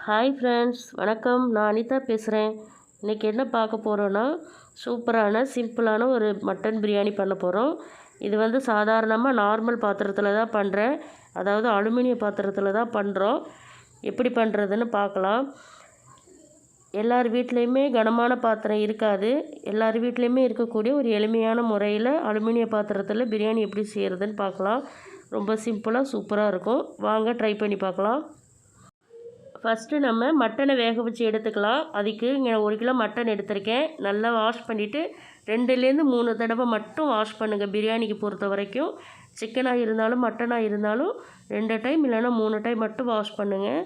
Hi friends, வணக்கம். நான் அனிதா பேசுகிறேன். இன்றைக்கி என்ன பார்க்க போகிறோன்னா, சூப்பரான சிம்பிளான ஒரு மட்டன் பிரியாணி பண்ண போகிறோம். இது வந்து சாதாரணமாக நார்மல் பாத்திரத்தில் தான் பண்ணுறேன். அதாவது அலுமினிய பாத்திரத்தில் தான் பண்ணுறோம். எப்படி பண்ணுறதுன்னு பார்க்கலாம். எல்லார் வீட்லேயுமே கனமான பாத்திரம் இருக்காது. எல்லார் வீட்லேயுமே இருக்கக்கூடிய ஒரு எளிமையான முறையில் அலுமினிய பாத்திரத்தில் பிரியாணி எப்படி செய்கிறதுன்னு பார்க்கலாம். ரொம்ப சிம்பிளாக சூப்பராக இருக்கும். வாங்க ட்ரை பண்ணி பார்க்கலாம். ஃபஸ்ட்டு நம்ம மட்டனை வேக வச்சு எடுத்துக்கலாம். அதுக்கு இங்கே 1 கிலோ மட்டன் எடுத்திருக்கேன். நல்லா வாஷ் பண்ணிவிட்டு 2லேருந்து 3 தடவை மட்டும் வாஷ் பண்ணுங்கள். பிரியாணிக்கு பொறுத்த வரைக்கும் சிக்கனாக இருந்தாலும் மட்டனாக இருந்தாலும் 2 டைம் இல்லைன்னா 3 டைம் மட்டும் வாஷ் பண்ணுங்கள்.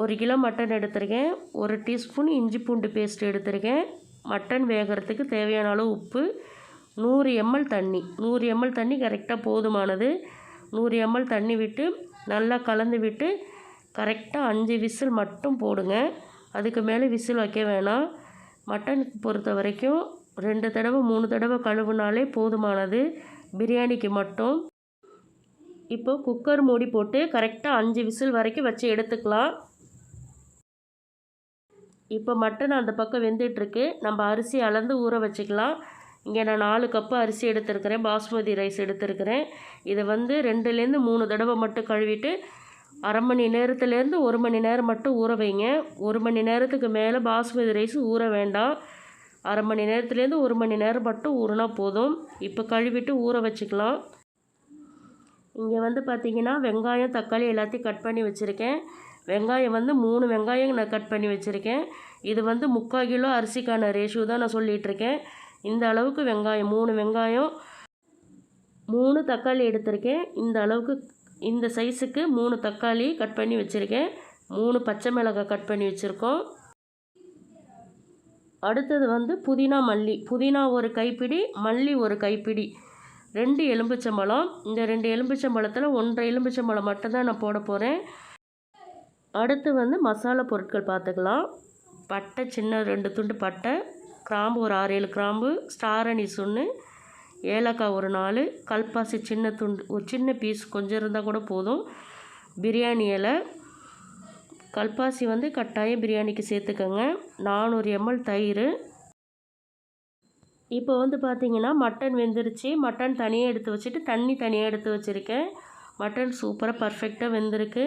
1 கிலோ மட்டன் எடுத்திருக்கேன். 1 டீஸ்பூன் இஞ்சி பூண்டு பேஸ்ட் எடுத்திருக்கேன். மட்டன் வேகிறதுக்கு தேவையான அளவு உப்பு, 100 ml தண்ணி. 100 ml தண்ணி கரெக்டாக போதுமானது. 100 ml தண்ணி விட்டு நல்லா கலந்து விட்டு கரெக்டாக 5 விசில் மட்டும் போடுங்க. அதுக்கு மேலே விசில் வைக்க வேணாம். மட்டனுக்கு பொறுத்த வரைக்கும் 2 தடவை 3 தடவை கழுவுனாலே போதுமானது பிரியாணிக்கு மட்டும். இப்போ குக்கர் மூடி போட்டு கரெக்டாக 5 விசில் வரைக்கும் வச்சு எடுத்துக்கலாம். இப்போ மட்டன் அந்த பக்கம் வெந்துட்டுருக்கு. நம்ம அரிசி அளந்து ஊற வச்சுக்கலாம். இங்கே நான் 4 கப்பு அரிசி எடுத்துருக்கிறேன். பாஸ்மதி ரைஸ் எடுத்துருக்கிறேன். இதை வந்து 2லேருந்து 3 தடவை மட்டும் கழுவிட்டு அரை மணி நேரத்துலேருந்து 1 மணி நேரம் மட்டும் ஊற வைங்க. 1 மணி நேரத்துக்கு மேலே பாஸ்மதி ரைஸ் ஊற வேண்டாம். அரை மணி நேரத்துலேருந்து 1 மணி நேரம் மட்டும் ஊறினா போதும். இப்போ கழுவிட்டு ஊற வச்சுக்கலாம். இங்கே வந்து பார்த்திங்கன்னா வெங்காயம், தக்காளி எல்லாத்தையும் கட் பண்ணி வச்சுருக்கேன். வெங்காயம் வந்து 3 வெங்காயம் நான் கட் பண்ணி வச்சுருக்கேன். இது வந்து 3/4 கிலோ அரிசிக்கான ரேஷியோ தான் நான் சொல்லிகிட்ருக்கேன். இந்த அளவுக்கு வெங்காயம், 3 வெங்காயம், 3 தக்காளி எடுத்திருக்கேன். இந்த அளவுக்கு இந்த சைஸுக்கு 3 தக்காளி கட் பண்ணி வச்சுருக்கேன். 3 பச்சை மிளகாய் கட் பண்ணி வச்சுருக்கோம். அடுத்தது வந்து புதினா, மல்லி. புதினா 1 கைப்பிடி, மல்லி 1 கைப்பிடி, 2 எலும்பிச்சம்பழம். இந்த 2 எலும்பிச்சம்பழத்தில் 1/2 எலும்பிச்சம்பழம் மட்டும்தான் நான் போட போகிறேன். அடுத்து வந்து மசாலா பொருட்கள் பார்த்துக்கலாம். பட்டை சின்ன 2 துண்டு பட்டை, கிராம்பு ஒரு 6-7 கிராம்பு, ஸ்டார் அனீஸ் 1, ஏலக்காய் ஒரு 4, கல்பாசி சின்ன துண்டு ஒரு சின்ன பீஸ் கொஞ்சம் இருந்தால் கூட போதும். பிரியாணி இலை, கல்பாசி வந்து கட்டாயம் பிரியாணிக்கு சேர்த்துக்கோங்க. 400 ml தயிர். இப்போ வந்து பார்த்திங்கன்னா மட்டன் வெந்துருச்சு. மட்டன் தனியாக எடுத்து வச்சுட்டு தண்ணி தனியாக எடுத்து வச்சுருக்கேன். மட்டன் சூப்பராக பர்ஃபெக்டாக வெந்திருக்கு.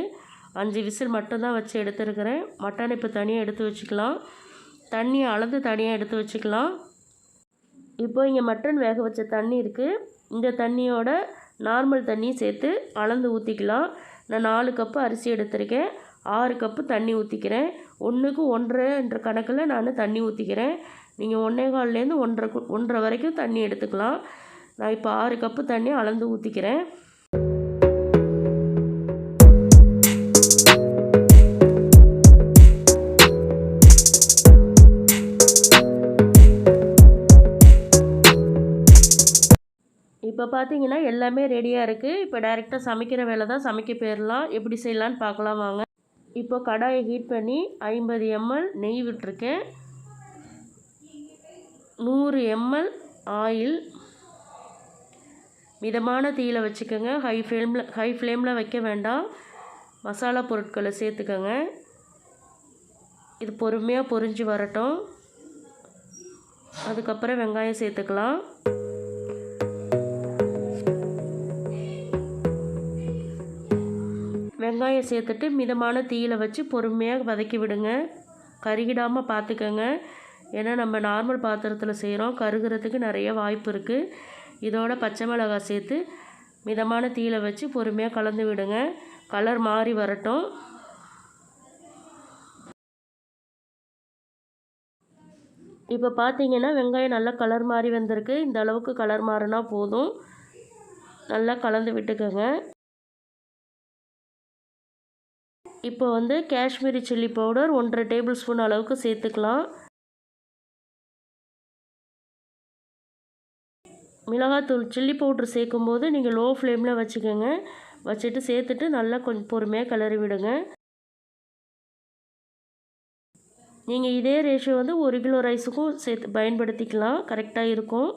5 விசில் மட்டும்தான் வச்சு எடுத்துருக்கிறேன். மட்டன் இப்போ தனியாக எடுத்து வச்சுக்கலாம். தண்ணியை அளந்து தனியாக எடுத்து வச்சுக்கலாம். இப்போ இங்கே மட்டன் வேக வச்ச தண்ணி இருக்குது. இந்த தண்ணியோட நார்மல் தண்ணி சேர்த்து அளந்து ஊற்றிக்கலாம். நான் 4 கப்பு அரிசி எடுத்திருக்கேன். 6 கப்பு தண்ணி ஊற்றிக்கிறேன். 1க்கு 1.5 கணக்கில் நான் தண்ணி ஊற்றிக்கிறேன். நீங்கள் 1.25லேருந்து 1.5 வரைக்கும் தண்ணி எடுத்துக்கலாம். நான் இப்போ 6 கப்பு தண்ணி அளந்து ஊற்றிக்கிறேன். இப்போ பார்த்தீங்கன்னா எல்லாமே ரெடியாக இருக்குது. இப்போ டைரெக்டாக சமைக்கிற வேலை தான். சமைக்க போயிடலாம். எப்படி செய்யலான்னு பார்க்கலாம் வாங்க. இப்போ கடாயை ஹீட் பண்ணி 50 ml நெய் விட்டுருக்கேன். 100 ml ஆயில். மிதமான தீயில் வச்சுக்கோங்க. ஹை ஃப்ளேமில் வைக்க வேண்டாம். மசாலா பொருட்களை சேர்த்துக்கோங்க. இது பொறுமையாக பொரிஞ்சு வரட்டும். அதுக்கப்புறம் வெங்காயம் சேர்த்துக்கலாம். வெங்காயம் சேர்த்துட்டு மிதமான தீயில் வச்சு பொறுமையாக வதக்கி விடுங்க. கருகிடாமல் பார்த்துக்கோங்க. ஏன்னா நம்ம நார்மல் பாத்திரத்தில் செய்கிறோம். கருகிறதுக்கு நிறைய வாய்ப்பு இருக்குது. இதோட பச்சை மிளகாய் சேர்த்து மிதமான தீயில் வச்சு பொறுமையாக கலந்து விடுங்க. கலர் மாறி வரட்டும். இப்போ பார்த்தீங்கன்னா வெங்காயம் நல்லா கலர் மாறி வந்திருக்கு. இந்த அளவுக்கு கலர் மாறினா போதும். நல்லா கலந்து விட்டுக்கோங்க. இப்போ வந்து Kashmiri chilli powder 1.5 table spoon அளவுக்கு சேர்த்துக்கலாம். மிளகாத்தூள் சில்லி பவுட்ரு சேர்க்கும்போது நீங்கள் லோ ஃப்ளேமில் வச்சுக்கோங்க. வச்சுட்டு சேர்த்துட்டு நல்லா கொஞ்சம் பொறுமையாக கிளறி விடுங்க. நீங்கள் இதே ரேஷியோ வந்து 1 கிலோ ரைஸுக்கும் சேர்த்து பயன்படுத்திக்கலாம். கரெக்டாக இருக்கும்.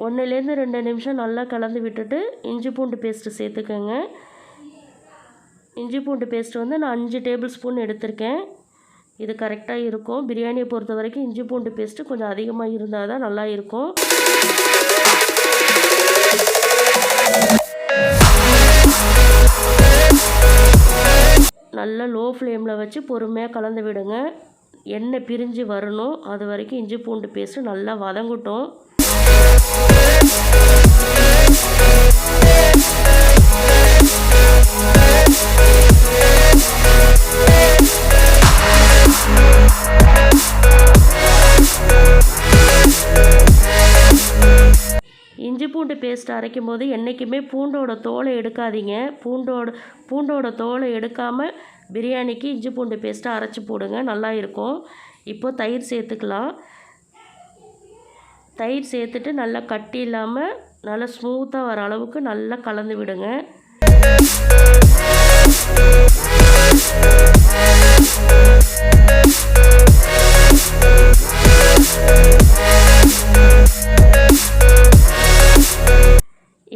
1லேருந்து 2 நிமிஷம் நல்லா கலந்து விட்டுட்டு இஞ்சி பூண்டு பேஸ்ட்டு சேர்த்துக்கோங்க. இஞ்சி பூண்டு பேஸ்ட் வந்து நான் 5 டேபிள் ஸ்பூன் எடுத்திருக்கேன். இது கரெக்டாக இருக்கும். பிரியாணியை பொறுத்த வரைக்கும் இஞ்சி பூண்டு பேஸ்ட்டு கொஞ்சம் அதிகமாக இருந்தால் தான் நல்லா இருக்கும். நல்லா லோ ஃப்ளேமில் வச்சு பொறுமையாக கலந்து விடுங்க. எண்ணெய் பிரிஞ்சு வரணும். அது வரைக்கும் இஞ்சி பூண்டு பேஸ்ட்டு நல்லா வதங்கட்டும். இஞ்சி பூண்டு பேஸ்ட் அரைக்கும் போது என்றைக்குமே பூண்டோட தோலை எடுக்காதீங்க. பூண்டோட தோலை எடுக்காமல் பிரியாணிக்கு இஞ்சி பூண்டு பேஸ்ட்டை அரைச்சி போடுங்க, நல்லா இருக்கும். இப்போது தயிர் சேர்த்துக்கலாம். தயிர் சேர்த்துட்டு நல்லா கட்டி இல்லாமல் நல்லா ஸ்மூத்தாக வர அளவுக்கு நல்லா கலந்து விடுங்க.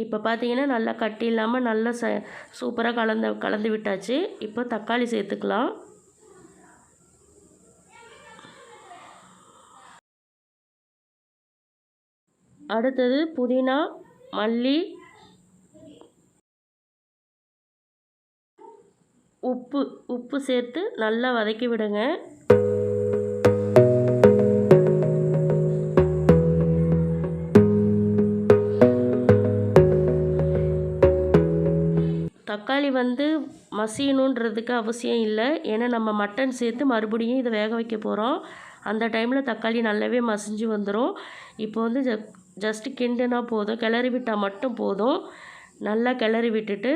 இப்போ பார்த்தீங்கன்னா நல்லா கட்டி இல்லாமல் நல்லா சூப்பராக கலந்து விட்டாச்சு. இப்போ தக்காளி சேர்த்துக்கலாம். அடுத்தது புதினா, மல்லி, உப்பு சேர்த்து நல்லா வதக்கி விடுங்க. தக்காளி வந்து மசியணுன்றதுக்கு அவசியம் இல்லை. ஏன்னா நம்ம மட்டன் சேர்த்து மறுபடியும் இதை வேக வைக்க போகிறோம். அந்த டைமில் தக்காளி நல்லாவே மசிஞ்சு வந்துடும். இப்போ வந்து ஜஸ்ட்டு கிண்டுனா போதும், கிளறி விட்டால் மட்டும் போதும். நல்லா கிளறி விட்டுட்டு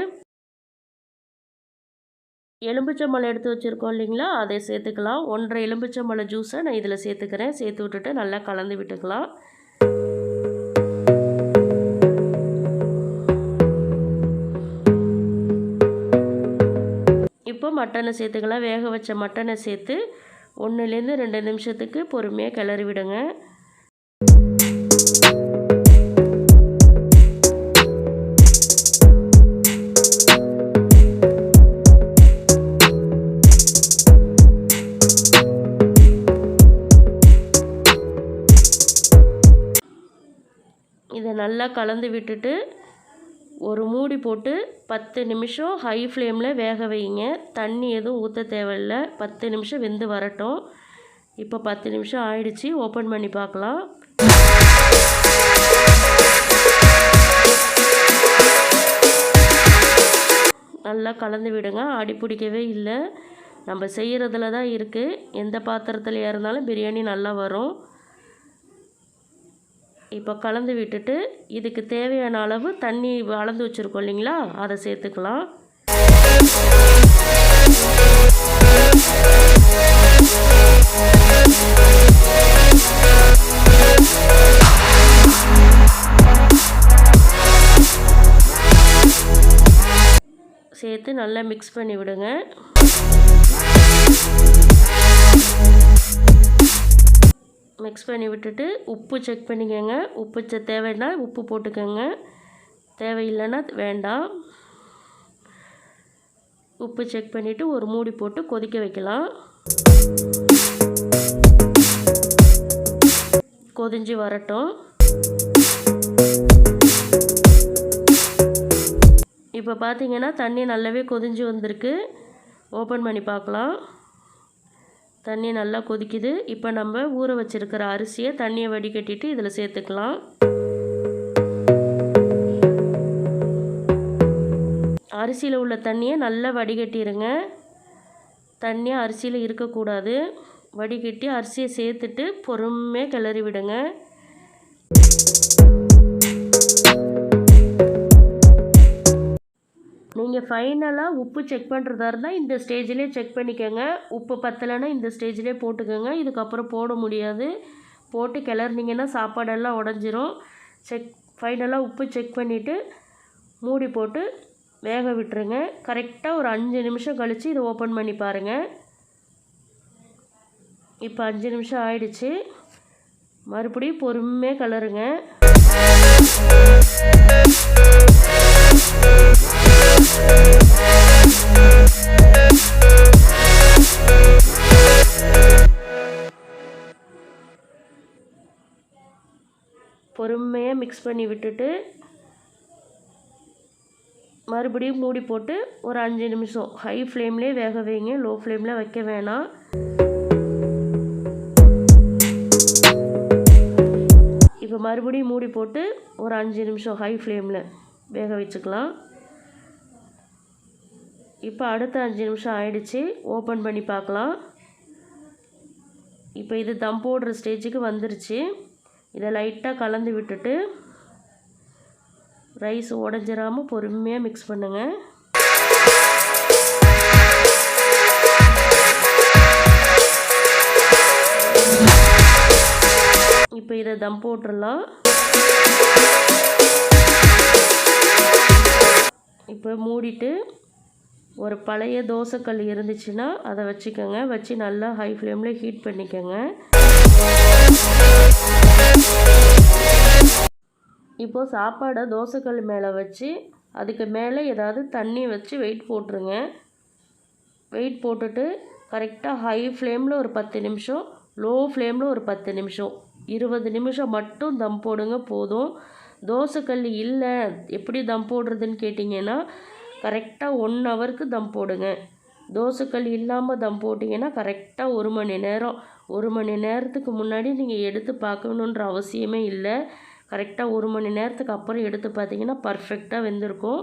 எலும்பிச்சம்பழம் எடுத்து வச்சுருக்கோம் இல்லைங்களா, அதை சேர்த்துக்கலாம். 1.5 எலும்பிச்சம்பழம் ஜூஸை நான் இதில் சேர்த்துக்கிறேன். சேர்த்து விட்டுட்டு நல்லா கலந்து விட்டுக்கலாம். இப்போ மட்டனை சேர்த்துக்கலாம். வேக வச்ச மட்டனை சேர்த்து 1லேருந்து 2 நிமிஷத்துக்கு பொறுமையாக கிளறி விடுங்க. இதை நல்லா கலந்து விட்டுட்டு ஒரு மூடி போட்டு 10 நிமிஷம் ஹை ஃப்ளேமில் வேக வைங்க. தண்ணி எதுவும் ஊற்ற தேவையில்லை. 10 நிமிஷம் வெந்து வரட்டும். இப்போ 10 நிமிஷம் ஆயிடுச்சு. ஓப்பன் பண்ணி பார்க்கலாம். நல்லா கலந்து விடுங்க. அடி பிடிக்கவே இல்லை. நம்ம செய்கிறதுல தான் இருக்குது. எந்த பாத்திரத்தில் இருந்தாலும் பிரியாணி நல்லா வரும். இப்போ கலந்து விட்டுட்டு இதுக்கு தேவையான அளவு தண்ணி அளந்து வச்சுருக்கோம் இல்லைங்களா, அதை சேர்த்துக்கலாம். சேர்த்து நல்லா மிக்ஸ் பண்ணி விடுங்க. மிக்ஸ் பண்ணி விட்டுட்டு உப்பு செக் பண்ணிக்கோங்க. உப்பு தேவைன்னா உப்பு போட்டுக்கோங்க, தேவையில்லைன்னா வேண்டாம். உப்பு செக் பண்ணிவிட்டு ஒரு மூடி போட்டு கொதிக்க வைக்கலாம். கொதிஞ்சு வரட்டும். இப்போ பார்த்தீங்கன்னா தண்ணி நல்லாவே கொதிஞ்சு வந்திருக்கு. ஓப்பன் பண்ணி பார்க்கலாம். தண்ணி நல்லா கொதிக்குது. இப்போ நம்ம ஊற வச்சுருக்கிற அரிசியை தண்ணியை வடிகட்டிட்டு இதில் சேர்த்துக்கலாம். அரிசியில் உள்ள தண்ணியை நல்லா வடிகட்டிடுங்க. தண்ணி அரிசியில் இருக்கக்கூடாது. வடிகட்டி அரிசியை சேர்த்துட்டு பொறுமையாக கிளறி விடுங்க. நீங்கள் ஃபைனலாக உப்பு செக் பண்ணுறதா இருந்தால் இந்த ஸ்டேஜ்லேயே செக் பண்ணிக்கோங்க. உப்பு பத்தலைன்னா இந்த ஸ்டேஜ்லேயே போட்டுக்கோங்க. இதுக்கப்புறம் போட முடியாது. போட்டு கிளறினீங்கன்னா சாப்பாடெல்லாம் உடஞ்சிரும். ஃபைனலாக உப்பு செக் பண்ணிவிட்டு மூடி போட்டு வேக விட்டுருங்க. கரெக்டாக ஒரு 5 நிமிஷம் கழித்து இதை ஓப்பன் பண்ணி பாருங்கள். இப்போ 5 நிமிஷம் ஆயிடுச்சு. மறுபடியும் பொறுமையாக கிளறுங்க. மிக்ஸ் பண்ணி விட்டுட்டு மறுபடியும் மூடி போட்டு ஒரு 5 நிமிஷம் ஹை ஃப்ளேம்லேயே வேக வைங்க, லோ ஃப்ளேமில் வைக்க வேணாம். இப்போ மறுபடியும் மூடி போட்டு ஒரு 5 நிமிஷம் ஹை ஃப்ளேமில் வேக வச்சுக்கலாம். இப்போ அடுத்த 5 நிமிஷம் ஆயிடுச்சு. ஓப்பன் பண்ணி பார்க்கலாம். இப்போ இது தம் போடுற ஸ்டேஜுக்கு வந்துருச்சு. இதை லைட்டாக கலந்து விட்டுட்டு ரைஸ் உடஞ்சிராமல் பொறுமையாக மிக்ஸ் பண்ணுங்கள். இப்போ இதை தம் போட்டுடலாம். இப்போ மூடிட்டு ஒரு பழைய தோசைக்கல் இருந்துச்சுன்னா அதை வச்சுக்கோங்க. வச்சு நல்லா ஹை ஃப்ளேமில் ஹீட் பண்ணிக்கோங்க. இப்போது சாப்பாடை தோசைக்கல் மேலே வச்சு அதுக்கு மேலே ஏதாவது தண்ணி வச்சு வெயிட் போட்டுருங்க. வெயிட் போட்டுட்டு கரெக்டாக ஹை ஃப்ளேமில் ஒரு 10 நிமிஷம், லோ ஃப்ளேமில் ஒரு 10 நிமிஷம், 20 நிமிஷம் மட்டும் தம் போடுங்க போதும். தோசைக்கல் இல்லை எப்படி தம் போடுறதுன்னு கேட்டிங்கன்னா கரெக்டாக 1 ஹவருக்கு தம் போடுங்க. தோசைக்கல் இல்லாமல் தம் போட்டிங்கன்னா கரெக்டாக 1 மணி நேரம். 1 மணி நேரத்துக்கு முன்னாடி நீங்கள் எடுத்து பார்க்கணுன்ற அவசியமே இல்லை. கரெக்டாக 1 மணி நேரத்துக்கு அப்புறம் எடுத்து பார்த்தீங்கன்னா பர்ஃபெக்டாக வெந்திருக்கும்.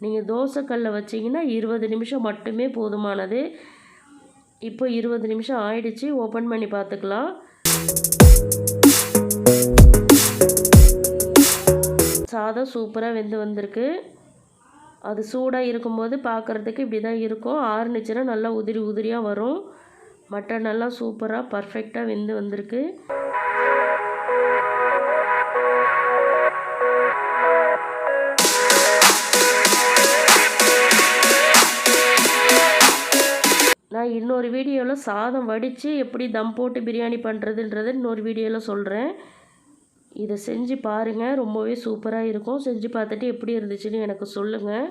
நீங்கள் தோசைக்கல்லை வச்சிங்கன்னா 20 நிமிஷம் மட்டுமே போதுமானது. இப்போ 20 நிமிஷம் ஆயிடுச்சு. ஓப்பன் பண்ணி பார்த்துக்கலாம். சாதம் சூப்பராக வெந்து வந்திருக்கு. அது சூடாக இருக்கும்போது பார்க்குறதுக்கு இப்படி தான் இருக்கும். ஆறுனுச்சுன்னா நல்லா உதிரி உதிரியாக வரும். மட்டன் நல்லா சூப்பராக பர்ஃபெக்டாக வெந்து வந்திருக்கு. நான் இன்னொரு வீடியோவில் சாதம் வடித்து எப்படி தம் போட்டு பிரியாணி பண்ணுறதுன்றதை இன்னொரு வீடியோவில் சொல்கிறேன். இதை செஞ்சு பாருங்கள், ரொம்பவே சூப்பராக இருக்கும். செஞ்சு பார்த்துட்டு எப்படி இருந்துச்சுன்னு எனக்கு சொல்லுங்கள்.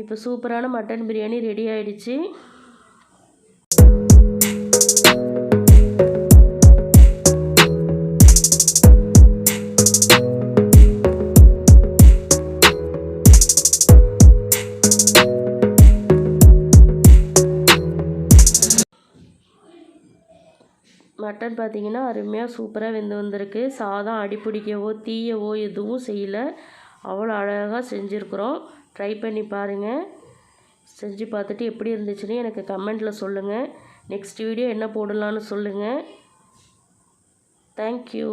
இப்போ சூப்பரான மட்டன் பிரியாணி ரெடி ஆயிடுச்சு. மட்டன் பார்த்திங்கன்னா அருமையாக சூப்பராக வெந்து வந்திருக்கு. சாதம் அடிப்பிடிக்கவோ தீயவோ எதுவும் செய்யலை. அவ்வளோ அழகாக செஞ்சுருக்குறோம். ட்ரை பண்ணி பாருங்கள். செஞ்சு பார்த்துட்டு எப்படி இருந்துச்சுன்னு எனக்கு கமெண்ட்டில் சொல்லுங்கள். நெக்ஸ்ட் வீடியோ என்ன போடலான்னு சொல்லுங்கள். தேங்க்யூ.